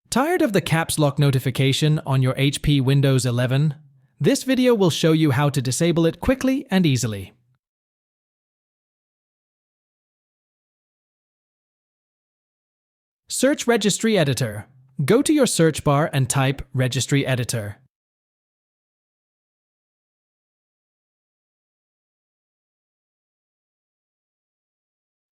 Tired of the caps lock notification on your HP Windows 11? This video will show you how to disable it quickly and easily. Search Registry Editor. Go to your search bar and type Registry Editor.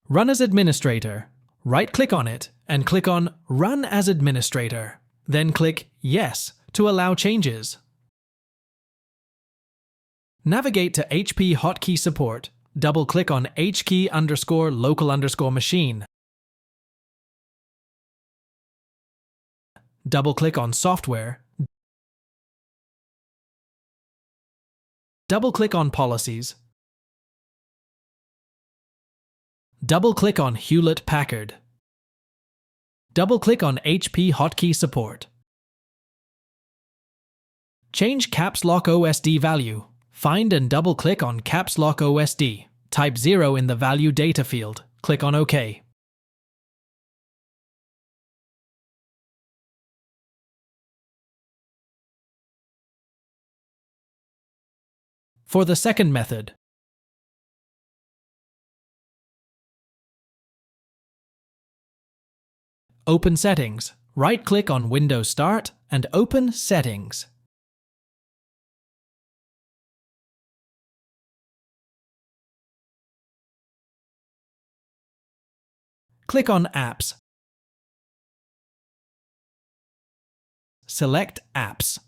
Run as administrator. Right-click on it and click on Run as Administrator. Then click Yes to allow changes. Navigate to HP Hotkey Support. Double-click on HKey_local_machine. Double-click on Software. Double-click on Policies. Double-click on Hewlett-Packard. Double-click on HP Hotkey Support. Change Caps Lock OSD value. Find and double-click on Caps Lock OSD. Type 0 in the Value Data field. Click on OK. For the second method, open Settings. Right-click on Windows Start and open Settings. Click on Apps. Select Apps.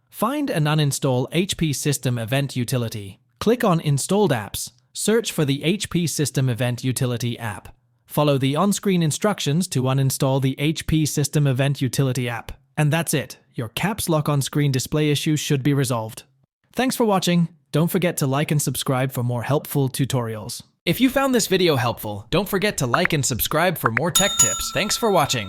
Find and uninstall HP System Event Utility. Click on Installed Apps. Search for the HP System Event Utility app. Follow the on-screen instructions to uninstall the HP System Event Utility app. And that's it. Your caps lock on-screen display issue should be resolved. Thanks for watching. Don't forget to like and subscribe for more helpful tutorials. If you found this video helpful, don't forget to like and subscribe for more tech tips. Thanks for watching.